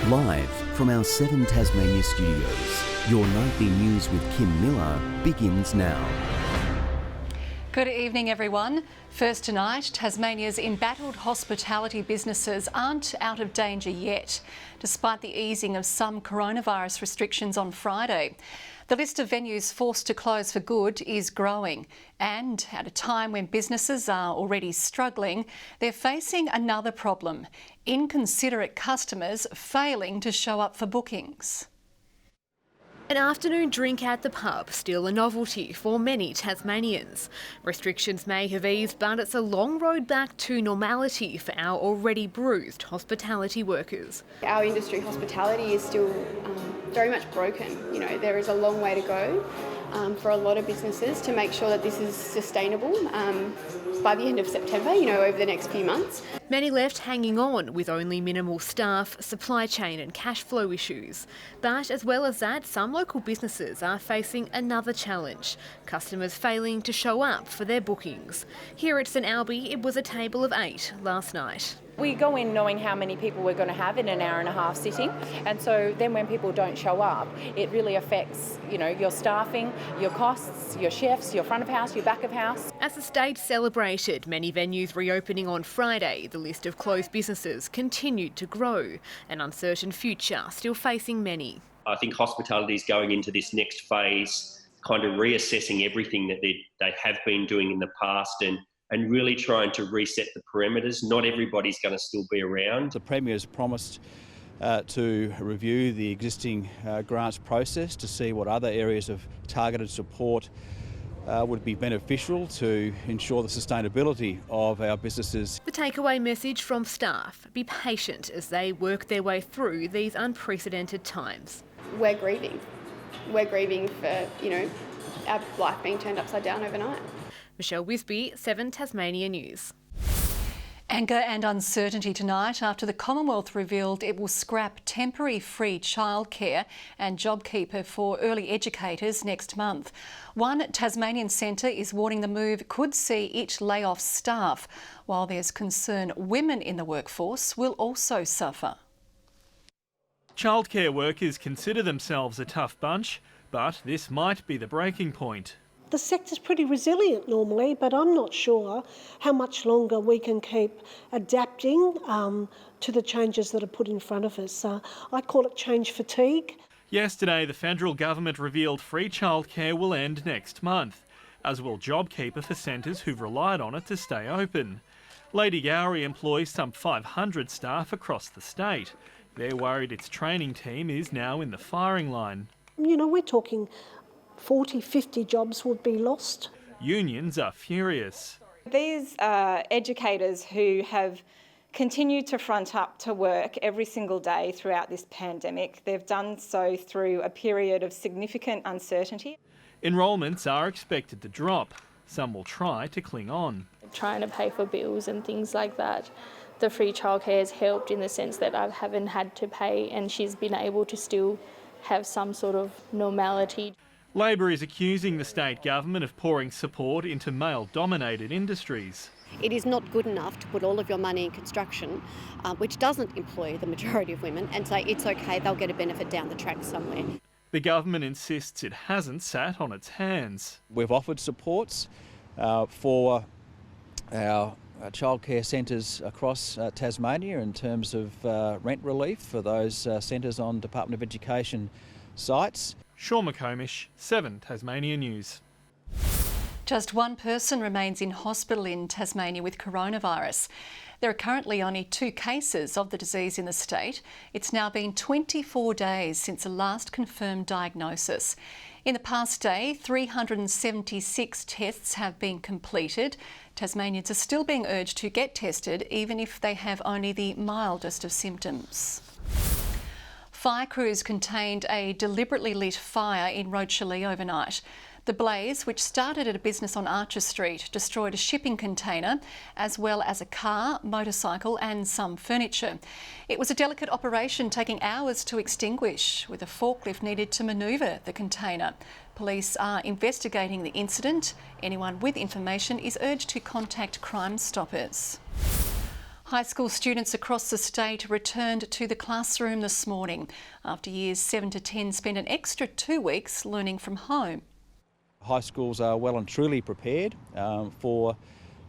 Live from our 7 Tasmania studios, your nightly news with Kim Miller begins now. Good evening, everyone. First tonight, Tasmania's embattled hospitality businesses aren't out of danger yet, despite the easing of some coronavirus restrictions on Friday. The list of venues forced to close for good is growing, and at a time when businesses are already struggling, they're facing another problem: inconsiderate customers failing to show up for bookings. An afternoon drink at the pub, still a novelty for many Tasmanians. Restrictions may have eased, but it's a long road back to normality for our already bruised hospitality workers. Our industry, hospitality, is still very much broken. You know, there is a long way to go for a lot of businesses to make sure that this is sustainable by the end of September, you know, over the next few months. Many left hanging on with only minimal staff, supply chain and cash flow issues. But as well as that, some local businesses are facing another challenge: customers failing to show up for their bookings. Here at St Albie, it was a table of 8 last night. We go in knowing how many people we're going to have in an hour and a half sitting, and so then when people don't show up, it really affects, you know, your staffing, your costs, your chefs, your front of house, your back of house. As the state celebrated many venues reopening on Friday, the list of closed businesses continued to grow. An uncertain future still facing many. I think hospitality is going into this next phase, kind of reassessing everything that they have been doing in the past and really trying to reset the perimeters. Not everybody's going to still be around. The Premier has promised to review the existing grants process to see what other areas of targeted support would be beneficial to ensure the sustainability of our businesses. The takeaway message from staff: be patient as they work their way through these unprecedented times. We're grieving. We're grieving for, you know, our life being turned upside down overnight. Michelle Wisby, 7 Tasmania News. Anger and uncertainty tonight after the Commonwealth revealed it will scrap temporary free childcare and JobKeeper for early educators next month. One Tasmanian centre is warning the move could see it lay off staff, while there's concern women in the workforce will also suffer. Childcare workers consider themselves a tough bunch, but this might be the breaking point. The sector's pretty resilient normally, but I'm not sure how much longer we can keep adapting to the changes that are put in front of us. I call it change fatigue. Yesterday, the federal government revealed free childcare will end next month, as will JobKeeper for centres who've relied on it to stay open. Lady GOWRIE employs some 500 staff across the state. They're worried its training team is now in the firing line. You know, we're talking 40, 50 jobs would be lost. Unions are furious. These are educators who have continued to front up to work every single day throughout this pandemic. They've done so through a period of significant uncertainty. Enrolments are expected to drop. Some will try to cling on. Trying to pay for bills and things like that. The free childcare has helped in the sense that I haven't had to pay, and she's been able to still have some sort of normality. Labor is accusing the state government of pouring support into male-dominated industries. It is not good enough to put all of your money in construction, which doesn't employ the majority of women, and say it's okay, they'll get a benefit down the track somewhere. The government insists it hasn't sat on its hands. We've offered supports for our childcare centres across Tasmania in terms of rent relief for those centres on Department of Education sites. Sean McComish, 7 Tasmania News. Just one person remains in hospital in Tasmania with coronavirus. There are currently only 2 cases of the disease in the state. It's now been 24 days since the last confirmed diagnosis. In the past day, 376 tests have been completed. Tasmanians are still being urged to get tested, even if they have only the mildest of symptoms. Fire crews contained a deliberately lit fire in Rockcliffe overnight. The blaze, which started at a business on Archer Street, destroyed a shipping container, as well as a car, motorcycle and some furniture. It was a delicate operation taking hours to extinguish, with a forklift needed to manoeuvre the container. Police are investigating the incident. Anyone with information is urged to contact Crime Stoppers. High school students across the state returned to the classroom this morning after years 7 to 10 spent an extra 2 weeks learning from home. High schools are well and truly prepared for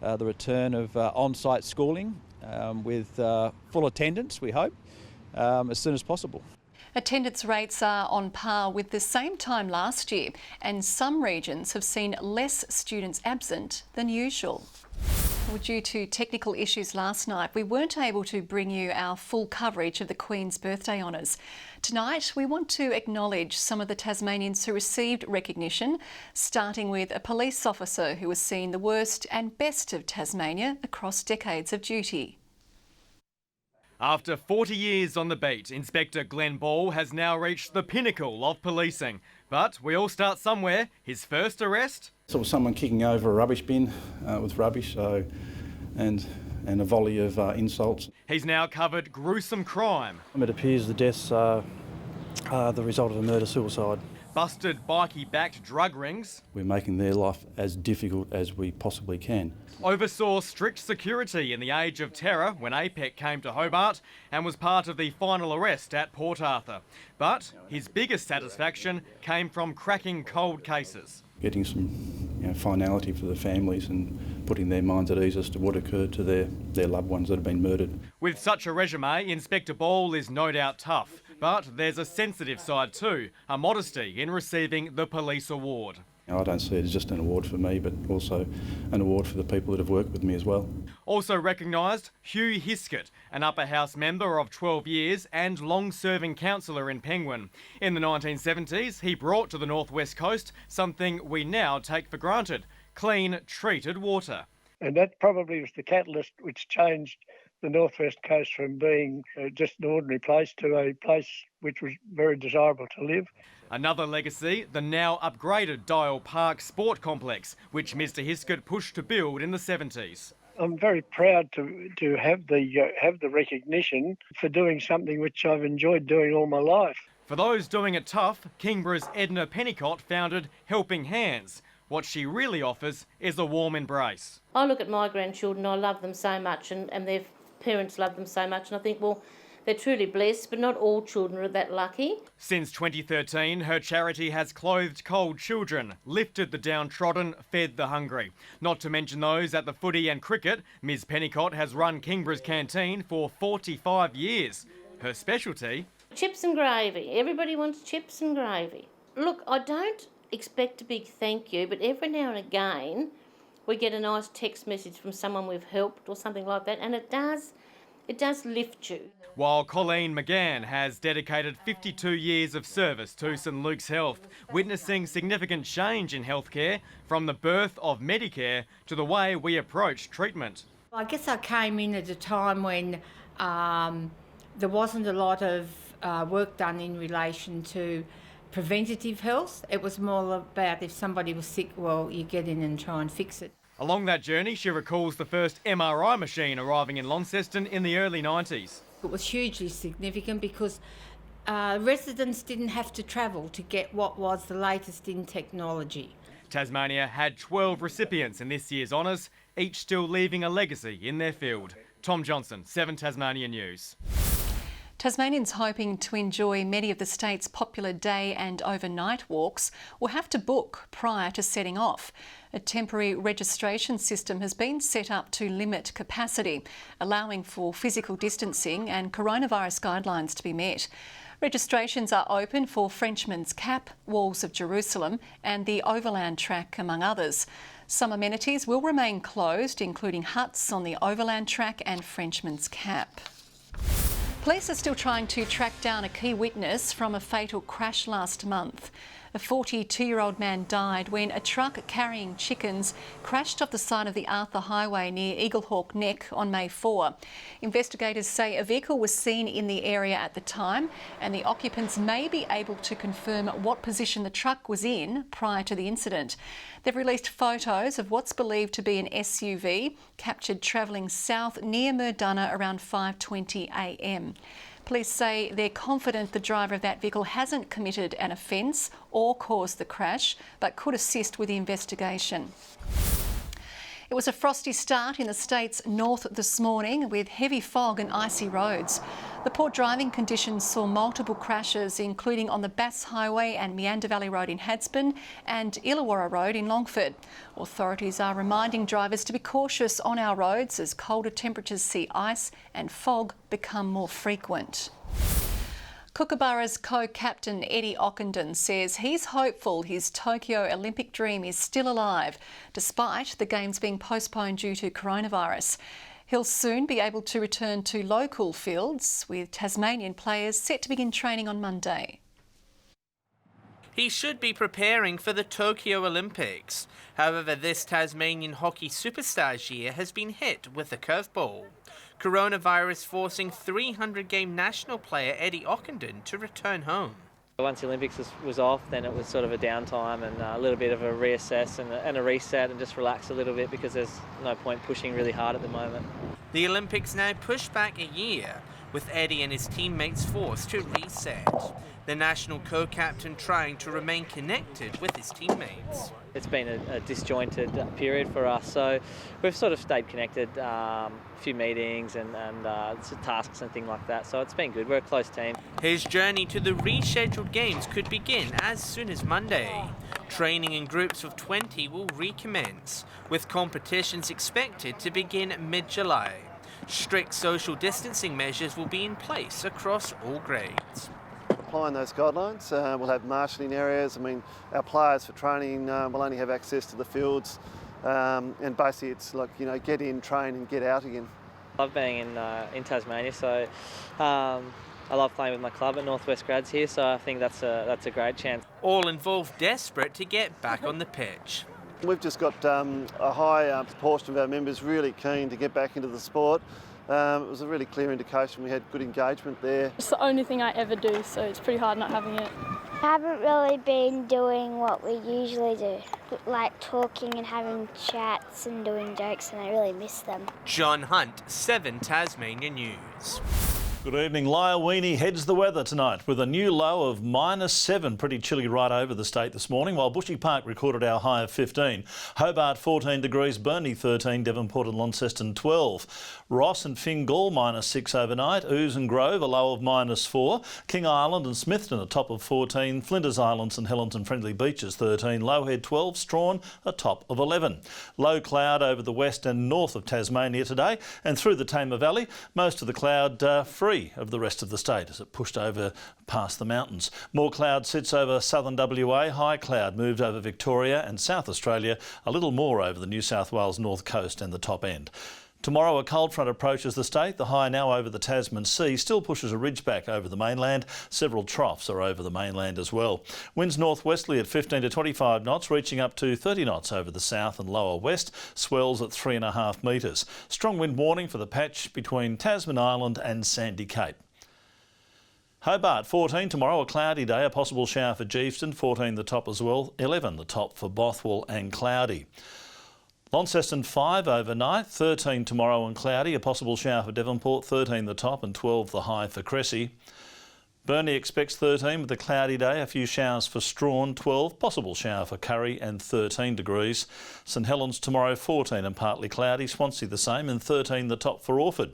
the return of on-site schooling with full attendance, we hope, as soon as possible. Attendance rates are on par with the same time last year, and some regions have seen less students absent than usual. Well, due to technical issues last night, we weren't able to bring you our full coverage of the Queen's birthday honours. Tonight, we want to acknowledge some of the Tasmanians who received recognition, starting with a police officer who has seen the worst and best of Tasmania across decades of duty. After 40 years on the beat, Inspector Glenn has now reached the pinnacle of policing. But we all start somewhere. His first arrest? Saw someone kicking over a rubbish bin with rubbish, and a volley of insults. He's now covered gruesome crime. It appears the deaths are the result of a murder-suicide. Busted bikie-backed drug rings. We're making their life as difficult as we possibly can. Oversaw strict security in the age of terror when APEC came to Hobart and was part of the final arrest at Port Arthur. But his biggest satisfaction came from cracking cold cases. Getting some finality for the families and putting their minds at ease as to what occurred to their loved ones that have been murdered. With such a resume, Inspector Ball is no doubt tough. But there's a sensitive side too, a modesty in receiving the police award. I don't see it as just an award for me, but also an award for the people that have worked with me as well. Also recognised, Hugh Hiskett, an upper house member of 12 years and long-serving councillor in Penguin. In the 1970s, he brought to the northwest coast something we now take for granted: clean, treated water. And that probably was the catalyst which changed the northwest coast from being just an ordinary place to a place which was very desirable to live. Another legacy, the now upgraded Dial Park Sport Complex, which Mr Hiskett pushed to build in the 70s. I'm very proud to have the recognition for doing something which I've enjoyed doing all my life. For those doing it tough, Kingborough's EDNA PENNICOTT founded Helping Hands. What she really offers is a warm embrace. I look at my grandchildren, I love them so much, and their parents love them so much, and I think, well, they're truly blessed, but not all children are that lucky. Since 2013, her charity has clothed cold children, lifted the downtrodden, fed the hungry. Not to mention those at the footy and cricket, Ms Pennicott has run Kingborough's canteen for 45 years. Her specialty? Chips and gravy. Everybody wants chips and gravy. Look, I don't expect a big thank you, but every now and again we get a nice text message from someone we've helped or something like that, and it does lift you. While Colleen McGann has dedicated 52 years of service to St Luke's Health, witnessing significant change in healthcare from the birth of Medicare to the way we approach treatment. I guess I came in at a time when there wasn't a lot of work done in relation to preventative health. It was more about if somebody was sick, well, you get in and try and fix it. Along that journey, she recalls the first MRI machine arriving in Launceston in the early 90s. It was hugely significant because residents didn't have to travel to get what was the latest in technology. Tasmania had 12 recipients in this year's honours, each still leaving a legacy in their field. Tom Johnson, 7 Tasmania News. Tasmanians hoping to enjoy many of the state's popular day and overnight walks will have to book prior to setting off. A temporary registration system has been set up to limit capacity, allowing for physical distancing and coronavirus guidelines to be met. Registrations are open for Frenchman's Cap, Walls of Jerusalem and the Overland Track, among others. Some amenities will remain closed, including huts on the Overland Track and Frenchman's Cap. Police are still trying to track down a key witness from a fatal crash last month. A 42-year-old man died when a truck carrying chickens crashed off the side of the Arthur Highway near Eaglehawk Neck on May 4. Investigators say a vehicle was seen in the area at the time and the occupants may be able to confirm what position the truck was in prior to the incident. They've released photos of what's believed to be an SUV captured travelling south near Murdunna around 5:20 a.m. Police say they're confident the driver of that vehicle hasn't committed an offence or caused the crash, but could assist with the investigation. It was a frosty start in the state's north this morning with heavy fog and icy roads. The poor driving conditions saw multiple crashes, including on the Bass Highway and Meander Valley Road in Hadspen and Illawarra Road in Longford. Authorities are reminding drivers to be cautious on our roads as colder temperatures see ice and fog become more frequent. KOOKABURRAS co-captain Eddie Ockenden says he's hopeful his Tokyo Olympic dream is still alive, despite the Games being postponed due to coronavirus. He'll soon be able to return to local fields, with Tasmanian players set to begin training on Monday. He should be preparing for the Tokyo Olympics. However, this Tasmanian hockey superstars year has been hit with a curveball. Coronavirus forcing 300-game national player Eddie Ockenden to return home. Once the Olympics was off, then it was sort of a downtime and a little bit of a reassess and a reset and just relax a little bit because there's no point pushing really hard at the moment. The Olympics now pushed back a year, with Eddie and his teammates forced to reset. The national co-captain trying to remain connected with his teammates. It's been a disjointed period for us, so we've sort of stayed connected, a few meetings and tasks and things like that, so it's been good. We're a close team. His journey to the rescheduled games could begin as soon as Monday. Training in groups of 20 will recommence, with competitions expected to begin mid-July. Strict social distancing measures will be in place across all grades. Applying those guidelines, we'll have marshalling areas. I mean, our players for training will only have access to the fields, and basically it's like, you know, get in, train and get out again. I love being in Tasmania, so I love playing with my club at Northwest Grads here, so I think that's a great chance. All involved desperate to get back on the pitch. We've just got a high proportion of our members really keen to get back into the sport. It was a really clear indication we had good engagement there. It's the only thing I ever do, so it's pretty hard not having it. I haven't really been doing what we usually do, like talking and having chats and doing jokes, and I really miss them. John Hunt, 7 Tasmania News. Good evening. Liawini heads the weather tonight with a new low of -7. Pretty chilly right over the state this morning, while Bushy Park recorded our high of 15. Hobart 14 degrees, Burnley 13, Devonport and Launceston 12. Ross and Fingal -6 overnight. Ouse and Grove a low of -4. King Island and Smithton a top of 14. Flinders Island, St Helens and Friendly Beaches 13. Lowhead 12. Strawn a top of 11. Low cloud over the west and north of Tasmania today, and through the Tamar Valley, most of the cloud free of the rest of the state as it pushed over past the mountains. More cloud sits over southern WA, high cloud moved over Victoria and South Australia, a little more over the New South Wales north coast and the top end. Tomorrow a cold front approaches the state. The high now over the Tasman Sea still pushes a ridge back over the mainland. Several troughs are over the mainland as well. Winds northwesterly at 15 to 25 knots, reaching up to 30 knots over the south and lower west. Swells at 3.5 metres. Strong wind warning for the patch between Tasman Island and Sandy Cape. Hobart 14 tomorrow, a cloudy day, a possible shower for Geeveston, 14 the top as well, 11 the top for Bothwell and cloudy. Launceston 5 overnight, 13 tomorrow and cloudy, a possible shower for Devonport, 13 the top and 12 the high for Cressy. Burnley expects 13 with a cloudy day, a few showers for Strawn, 12, possible shower for Curry and 13 degrees. St Helens tomorrow 14 and partly cloudy, Swansea the same and 13 the top for Orford.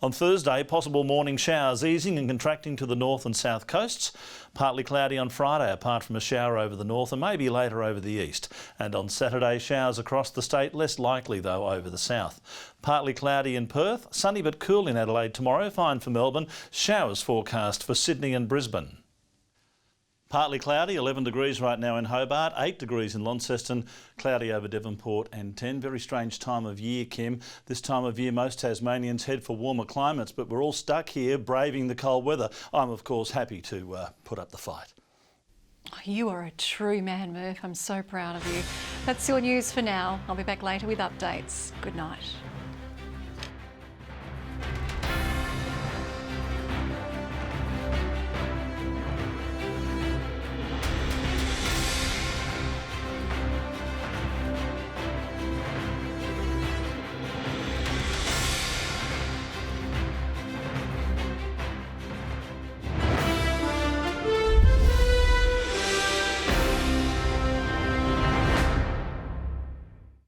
On Thursday, possible morning showers easing and contracting to the north and south coasts. Partly cloudy on Friday, apart from a shower over the north and maybe later over the east. And on Saturday, showers across the state, less likely though over the south. Partly cloudy in Perth, sunny but cool in Adelaide tomorrow, fine for Melbourne. Showers forecast for Sydney and Brisbane. Partly cloudy, 11 degrees right now in Hobart, 8 degrees in Launceston, cloudy over Devonport and 10. Very strange time of year, Kim. This time of year most Tasmanians head for warmer climates, but we're all stuck here braving the cold weather. I'm of course happy to put up the fight. You are a true man, Murph. I'm so proud of you. That's your news for now. I'll be back later with updates. Good night.